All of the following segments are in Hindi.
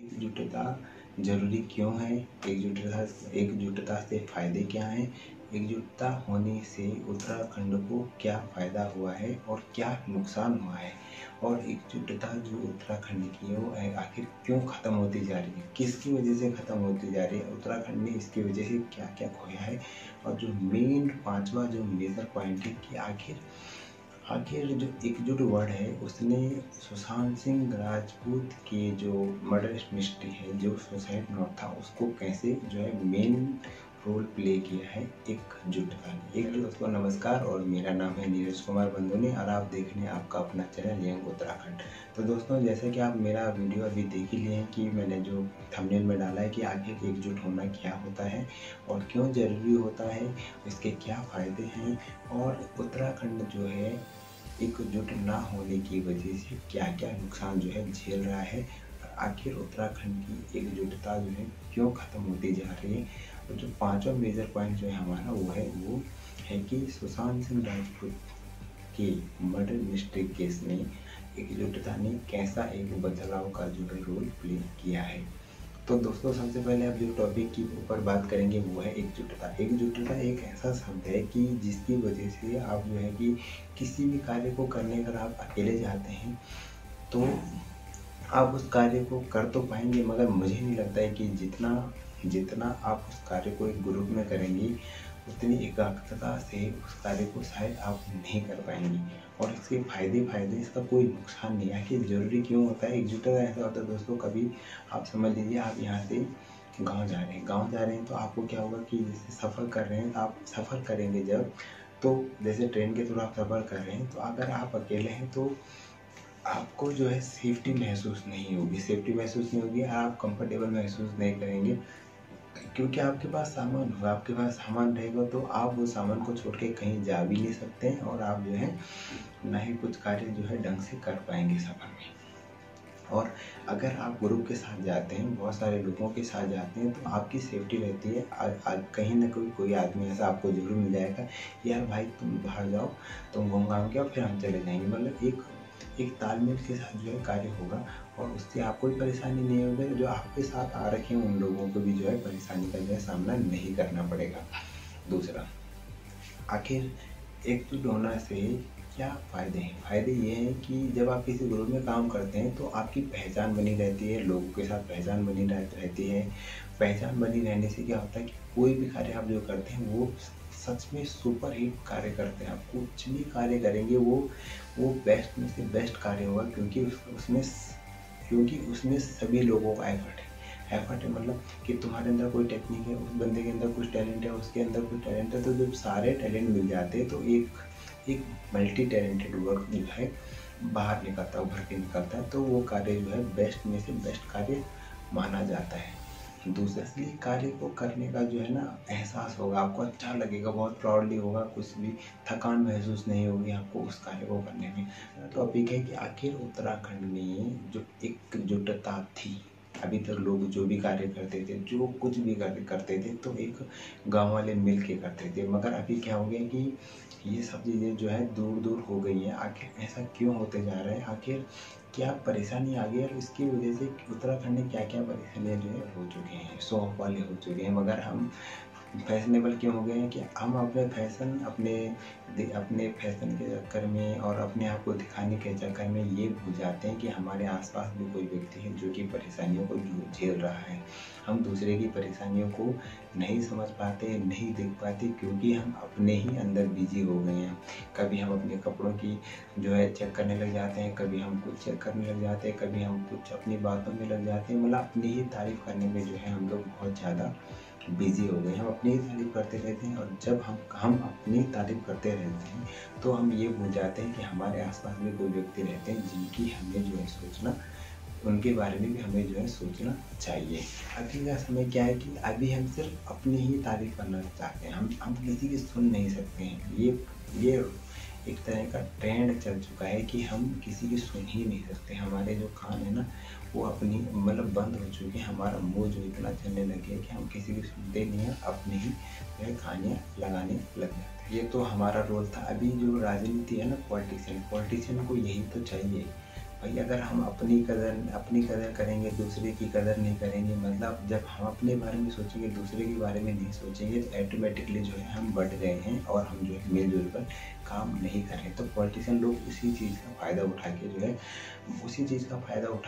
एकजुटता जरूरी क्यों है? एकजुटता से फायदे क्या हैं? एकजुटता होने से उत्तराखंड को क्या फ़ायदा हुआ है और क्या नुकसान हुआ है? और एकजुटता जो उत्तराखंड की है वो आखिर क्यों ख़त्म होती जा रही है? किसकी वजह से ख़त्म होती जा रही है? उत्तराखंड ने इसकी वजह से क्या क्या खोया है? और जो मेन पांचवा जो मेजर पॉइंट है कि आखिर जो एकजुट वर्ड है उसने सुशांत सिंह राजपूत के जो मर्डर मिस्ट्री है, जो सुसाइड नोट था, उसको कैसे जो है मेन रोल प्ले किया है एकजुटता ने। एक दोस्तों नमस्कार, और मेरा नाम है नीरज कुमार बंदोनी और आप देख रहे हैं आपका अपना चैनल यंग उत्तराखंड। तो दोस्तों, जैसे कि आप मेरा वीडियो अभी देख ही लिए हैं कि मैंने जो थंबनेल में डाला है कि आखिर एकजुट होना क्या होता है और क्यों ज़रूरी होता है, इसके क्या फ़ायदे हैं और उत्तराखंड जो है एकजुट ना होने की वजह से क्या क्या नुकसान जो है झेल रहा है, और आखिर उत्तराखंड की एकजुटता जो है क्यों ख़त्म होती जा रही है। और जो पांचवा मेजर पॉइंट जो है हमारा वो है कि सुशांत सिंह राजपूत के मर्डर मिस्ट्री केस में एकजुटता ने कैसा एक बदलाव का जो है रोल प्ले किया है। तो दोस्तों, सबसे पहले आप जो टॉपिक के ऊपर बात करेंगे वो है एकजुटता। एकजुटता एक ऐसा शब्द है कि जिसकी वजह से आप जो है कि किसी भी कार्य को करने अगर आप अकेले जाते हैं तो आप उस कार्य को कर तो पाएंगे, मगर मुझे नहीं लगता है कि जितना आप उस कार्य को एक ग्रुप में करेंगे उतनी एकाग्रता से उस कार्य को शायद आप नहीं कर पाएंगे। और इसके फायदे इसका कोई नुकसान नहीं है। आखिर ज़रूरी क्यों होता है एकजुटता? ऐसा होता है दोस्तों, कभी आप समझ लीजिए आप यहाँ से गांव जा रहे हैं तो आपको क्या होगा कि जैसे सफ़र कर रहे हैं, आप सफ़र करेंगे जब, तो जैसे ट्रेन के थ्रू आप सफ़र कर रहे हैं तो अगर आप अकेले हैं तो आपको जो है सेफ्टी महसूस नहीं होगी, आप कंफर्टेबल महसूस नहीं करेंगे, क्योंकि आपके पास सामान होगा। आपके पास सामान रहेगा तो आप वो सामान को छोड़ के कहीं जा भी नहीं सकते हैं और आप जो है ना ही कुछ कार्य जो है ढंग से कर पाएंगे सफ़र में। और अगर आप ग्रुप के साथ जाते हैं, बहुत सारे लोगों के साथ जाते हैं, तो आपकी सेफ्टी रहती है। कहीं ना कोई आदमी ऐसा आपको जरूर मिल जाएगा, यार भाई तुम बाहर जाओ, तुम घूम घाम के फिर हम चले जाएंगे। मतलब एक तालमेल के साथ जो है कार्य होगा और उससे आपको कोई परेशानी नहीं होगी। जो आपके साथ आ रखे हैं उन लोगों को भी जो है परेशानी का जो है सामना नहीं करना पड़ेगा। दूसरा, आखिर एकजुट होना से क्या फ़ायदे हैं? फ़ायदे ये हैं कि जब आप किसी ग्रुप में काम करते हैं तो आपकी पहचान बनी रहती है, लोगों के साथ पहचान बनी रहती है। पहचान बनी रहने से क्या होता है कि कोई भी कार्य आप जो करते हैं वो सच में सुपर हिट कार्य करते हैं। आप कुछ भी कार्य करेंगे वो बेस्ट में से बेस्ट कार्य होगा, क्योंकि उसमें सभी लोगों का एफर्ट है। मतलब कि तुम्हारे अंदर कोई टेक्निक है, उस बंदे के अंदर कुछ टैलेंट है, उसके अंदर कुछ टैलेंट है, तो जब सारे टैलेंट मिल जाते हैं तो एक मल्टी टैलेंटेड वर्क जो है बाहर निकलता है, उभर के निकलता है, तो वो कार्य जो है बेस्ट में से बेस्ट कार्य माना जाता है। दूसरा, इसलिए कार्य को करने का जो है ना एहसास होगा, आपको अच्छा लगेगा, बहुत प्राउडली होगा, कुछ भी थकान महसूस नहीं होगी आपको उस कार्य को करने में। टॉपिक है कि आखिर उत्तराखंड में जो एकजुटता थी, अभी तक लोग जो भी कार्य करते थे, जो कुछ भी करते थे तो एक गांव वाले मिल के करते थे, मगर अभी क्या हो गया कि ये सब चीज़ें जो है दूर दूर हो गई हैं। आखिर ऐसा क्यों होते जा रहा है? आखिर क्या परेशानी आ गई और इसकी वजह से उत्तराखंड में क्या क्या परेशानियाँ जो है हो चुकी हैं, शो ऑफ वाले हो चुके हैं। मगर हम फैशनेबल क्यों हो गए हैं कि हम अपने फैशन के चक्कर में और अपने आप को दिखाने के चक्कर में ये भूल जाते हैं कि हमारे आसपास भी कोई व्यक्ति है जो कि परेशानियों को झेल रहा है। हम दूसरे की परेशानियों को नहीं समझ पाते, नहीं देख पाते, क्योंकि हम अपने ही अंदर बिजी हो गए हैं। कभी हम अपने कपड़ों की जो है चेक करने लग जाते हैं, कभी हम कुछ चेक करने लग जाते हैं, कभी हम कुछ अपनी बातों में लग जाते हैं। मतलब अपनी ही तारीफ करने में जो है हम लोग बहुत ज़्यादा बिजी हो गए। हम अपनी ही तारीफ करते रहते हैं, और जब हम अपनी तारीफ करते रहते हैं तो हम ये भूल जाते हैं कि हमारे आसपास में कोई व्यक्ति रहते हैं जिनकी हमें जो है सोचना, उनके बारे में भी हमें जो है सोचना चाहिए। अभी का समय क्या है कि अभी हम सिर्फ अपनी ही तारीफ करना चाहते हैं, हम किसी की सुन नहीं सकते हैं। ये एक तरह का ट्रेंड चल चुका है कि हम किसी की सुन ही नहीं सकते। हमारे जो कान है ना वो अपनी मतलब बंद हो चुके हैं। हमारा मुंह जो इतना चलने लगे कि हम किसी की सुनते नहीं हैं, अपनी ही जो है कहानियाँ लगाने लग जाते हैं। ये तो हमारा रोल था। अभी जो राजनीति है ना, पॉलिटिशियन को यही तो चाहिए। भाई अगर हम अपनी कदर करेंगे, दूसरे की कदर नहीं करेंगे, मतलब जब हम अपने बारे में सोचेंगे, दूसरे के बारे में नहीं सोचेंगे, तो ऑटोमेटिकली जो है हम बढ़ गए हैं और हम जो है मिलजुल कर काम नहीं कर रहे। तो पॉलिटिशियन लोग उसी चीज़ का फ़ायदा उठा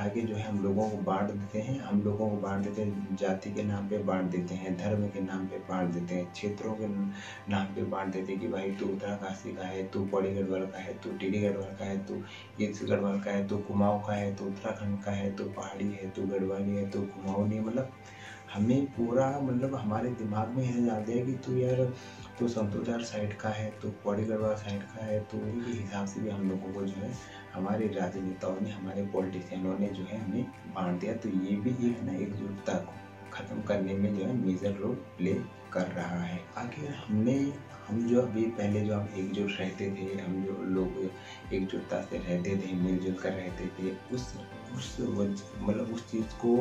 के जो है हम लोगों को बांट देते हैं। हम लोगों को बांट देते हैं, जाति के नाम पे बांट देते हैं, धर्म के नाम पे बांट देते हैं, क्षेत्रों के नाम पे बांट देते हैं कि भाई तू उत्तरकाशी का है, तू पौड़ी गढ़वाल का है, तू टीडी गढ़वाल का है, तू इस गढ़वाल का है, तू कुमाऊँ का है, तू उत्तराखंड का है, तू पहाड़ी है, तू गढ़वाली है, तू कुमाऊनी है। मतलब हमें पूरा मतलब हमारे दिमाग में ऐसे डाल दिया कि तू यार तू संतोषजनक साइड का है, तू पौड़ी गढ़वाल साइड का है। तो के हिसाब से भी हम लोगों को जो है हमारे राजनेताओं ने, हमारे पॉलिटिशियनों ने जो है हमें बांट दिया। तो ये भी एक ना एकजुटता को ख़त्म करने में जो है मेजर रोल प्ले कर रहा है। आखिर हम जो अभी पहले जो हम एकजुट रहते थे, हम जो लोग एकजुटता से रहते थे, मिलजुल कर रहते थे, उस चीज़ को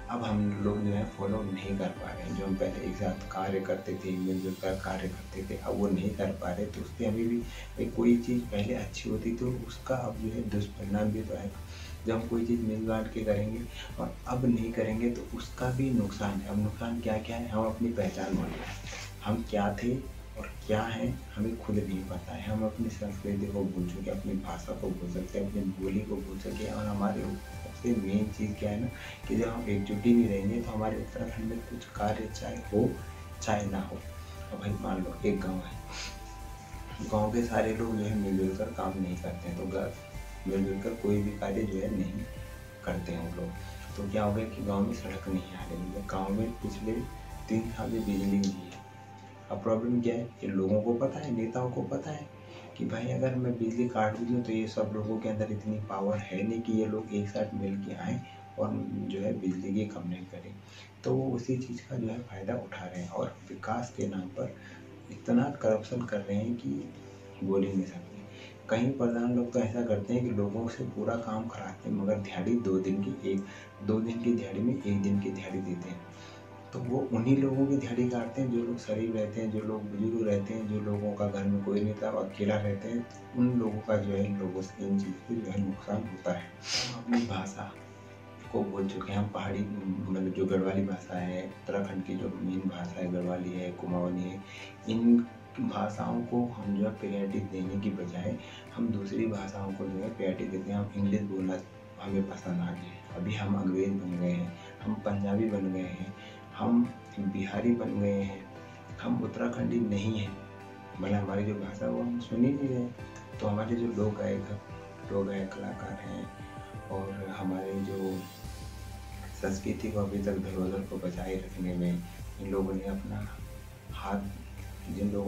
अब हम लोग जो है फॉलो नहीं कर पा रहे हैं। जो हम पहले एक साथ कार्य करते थे, मिलजुल कर कार्य करते थे, अब वो नहीं कर पा रहे। तो उससे अभी भी भाई कोई चीज़ पहले अच्छी होती तो उसका अब जो है दुष्परिणाम भी तो आएगा। जब हम कोई चीज़ मिल बांट के करेंगे और अब नहीं करेंगे तो उसका भी नुकसान है। अब नुकसान क्या क्या है, हम अपनी पहचान भूल गए। हम क्या थे और क्या है हमें खुद नहीं पता है। हम अपनी संस्कृति को भूल चुके, अपनी भाषा को भूल सकते हैं, अपनी बोली को भूल सके। और हमारे सबसे मेन चीज़ क्या है ना कि जब हम एकजुट ही नहीं रहेंगे तो हमारे उत्तराखंड में कुछ कार्य चाहे हो चाहे ना हो। अब भाई मान लो एक गाँव है, गाँव के सारे लोग जो है मिलजुल कर काम नहीं करते हैं, तो मिलजुल कर कोई भी कार्य जो है नहीं करते हैं वो लोग। तो क्या हो गया कि गाँव में सड़क नहीं आ रही है, गाँव में पिछले 3 साल में बिजली नहीं है। अब प्रॉब्लम क्या है कि लोगों को पता है, नेताओं को पता है कि भाई अगर मैं बिजली काट भी दूँ तो ये सब लोगों के अंदर इतनी पावर है नहीं कि ये लोग एक साथ मिल के आएँ और जो है बिजली की कंप्लेंट करें। तो वो उसी चीज़ का जो है फ़ायदा उठा रहे हैं और विकास के नाम पर इतना करप्शन कर रहे हैं कि बोल ही नहीं सकते। कहीं प्रधान लोग तो ऐसा करते हैं कि लोगों से पूरा काम कराते हैं, मगर दिहाड़ी 2 दिन की दिहाड़ी में 1 दिन की दिहाड़ी देते हैं। तो वो उन्हीं लोगों की दिहाड़ी काटते हैं जो लोग शरीफ रहते हैं, जो लोग बुजुर्ग रहते हैं, जो लोगों का घर में कोई नहीं था, अकेला रहते हैं। उन लोगों का जो है लोगों से इन चीज़ से जो है नुकसान होता है। हम अपनी भाषा को भूल चुके हैं। हम पहाड़ी मतलब जो गढ़वाली भाषा है, उत्तराखंड की जो मेन भाषा है गढ़वाली है, कुमाऊनी है, इन भाषाओं को हम जो है प्रायोरिटी देने की बजाय हम दूसरी भाषाओं को जो है प्रायोरिटी देते हैं। हम इंग्लिश बोलना हमें पसंद आ गया, अभी हम अंग्रेज़ बन गए हैं, हम पंजाबी बन गए हैं, हम बिहारी बन गए हैं, हम उत्तराखंडी नहीं हैं। मतलब हमारी जो भाषा वो हम सुन ही नहीं रहे। तो हमारे जो लोक गायक कलाकार हैं और हमारे जो संस्कृति को अभी तक धरोहर को बचाए रखने में जिन लोगों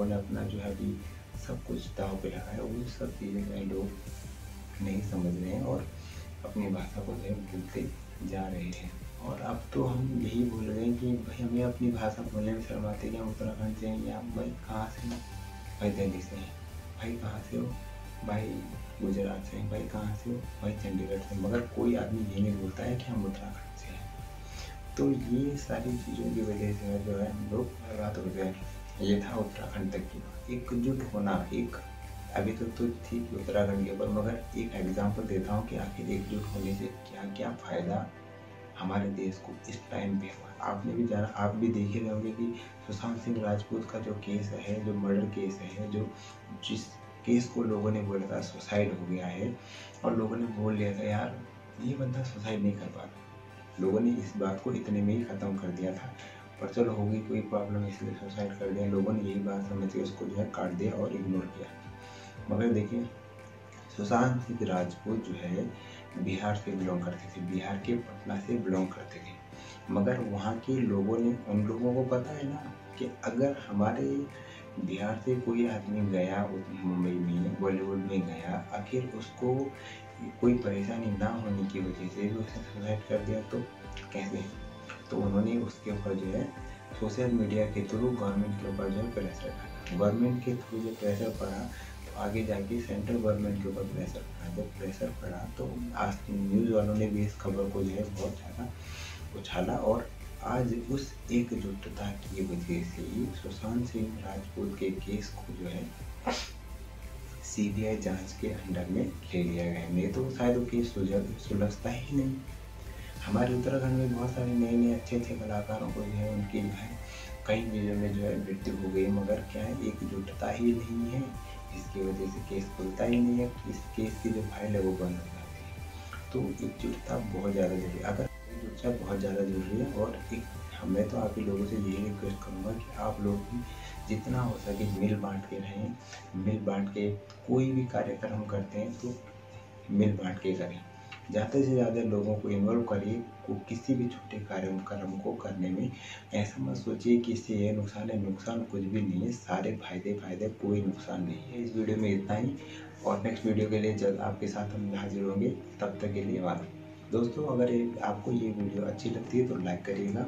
ने अपना जो है अभी सब कुछ दांव पे लगाया, वो सब चीज़ें जो है लोग नहीं समझ रहे हैं और अपनी भाषा को जो है भूलते जा रहे हैं। और अब तो हम यही बोल रहे हैं कि भाई हमें अपनी भाषा बोलने में शर्म आती है कि हम उत्तराखंड से हैं, या भाई कहाँ से हैं, भाई दिल्ली से हैं, भाई कहाँ से हो, भाई गुजरात से हैं, भाई कहाँ से हो, भाई चंडीगढ़ से। मगर कोई आदमी ये नहीं बोलता है कि हम उत्तराखंड से हैं। तो ये सारी चीज़ों की वजह से जो है हम लोग बर्बाद हो गए। ये था उत्तराखंड तक की बात। एकजुट होना अभी तक तो ठीक उत्तराखंड के ऊपर, मगर एक एग्जाम्पल देता हूँ कि आखिर एकजुट होने से क्या क्या फ़ायदा हमारे देश को इस टाइम पे हुआ। आपने भी जाना, आप भी देख ही रहे होंगे कि सुशांत सिंह राजपूत का जो केस है, जो मर्डर केस है, जिस केस को लोगों ने बोला था सुसाइड हो गया है और लोगों ने बोल लिया था यार ये बंदा सुसाइड नहीं कर पाता। लोगों ने इस बात को इतने में ही ख़त्म कर दिया था, पर चलो हो गई कोई प्रॉब्लम इसलिए सुसाइड कर दिया। लोगों ने यही बात समझ के उसको जो है काट दिया और इग्नोर किया। मगर देखिए सुशांत सिंह राजपूत जो है बिहार से बिलोंग करते थे, बिहार के पटना से बिलोंग करते थे। मगर वहाँ के लोगों ने, उन लोगों को पता है ना कि अगर हमारे बिहार से कोई आदमी गया मुंबई में, बॉलीवुड में गया, आखिर उसको कोई परेशानी ना होने की वजह से भी उसने सुसाइड कर दिया तो कैसे। तो उन्होंने उसके ऊपर जो है सोशल मीडिया के थ्रू गवर्नमेंट के ऊपर जो है प्रेशर डाला। गवर्नमेंट के थ्रू जो प्रेशर पड़ा तो आगे जाके सेंट्रल गवर्नमेंट के ऊपर प्रेशर पड़ा। जब प्रेशर पड़ा तो आज न्यूज़ वालों ने भी इस खबर को जो है बहुत ज़्यादा उछाला और आज उस एकजुटता की वजह से सुशांत सिंह राजपूत के केस को जो है CBI जांच के अंडर में ले लिया गया है, नहीं तो शायद वो केस सुलझता ही नहीं। हमारे उत्तराखंड में बहुत सारे नए अच्छे कलाकारों को जो है उनकी जो है कई चीज़ों में जो है मृत्यु हो गई, मगर क्या है एकजुटता ही नहीं है, इसकी वजह से केस खुलता ही नहीं है, इस केस की जो फाइल है वो बंद हो जाती है। तो एकजुटता बहुत ज़्यादा जरूरी है, अगर एकजुटता बहुत ज़्यादा जरूरी है। और मैं तो आप ही लोगों से यही रिक्वेस्ट करूँगा कि आप लोग भी जितना हो सके मिल बांट के रहें, मिल बांट के कोई भी कार्यक्रम करते हैं तो मिल बांट के करें, ज़्यादा से ज़्यादा लोगों को इन्वॉल्व करिए को किसी भी छोटे कार्यक्रम को करने में। ऐसा मत सोचिए कि इससे ये नुकसान है, नुकसान कुछ भी नहीं है, सारे फायदे, कोई नुकसान नहीं है। इस वीडियो में इतना ही, और नेक्स्ट वीडियो के लिए जल्द आपके साथ हम हाजिर होंगे, तब तक के लिए बाय। दोस्तों, अगर आपको ये वीडियो अच्छी लगती है तो लाइक करिएगा।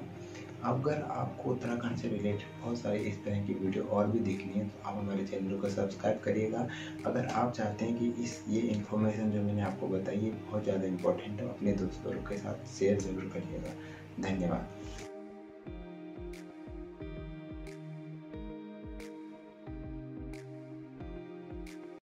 अगर आपको उत्तराखंड से रिलेटेड बहुत सारे इस तरह की वीडियो और भी देखनी है तो आप हमारे चैनल को सब्सक्राइब करिएगा। अगर आप चाहते हैं कि ये इन्फॉर्मेशन जो मैंने आपको बताई है बहुत ज़्यादा इम्पोर्टेंट है, अपने दोस्तों के साथ शेयर ज़रूर करिएगा। धन्यवाद।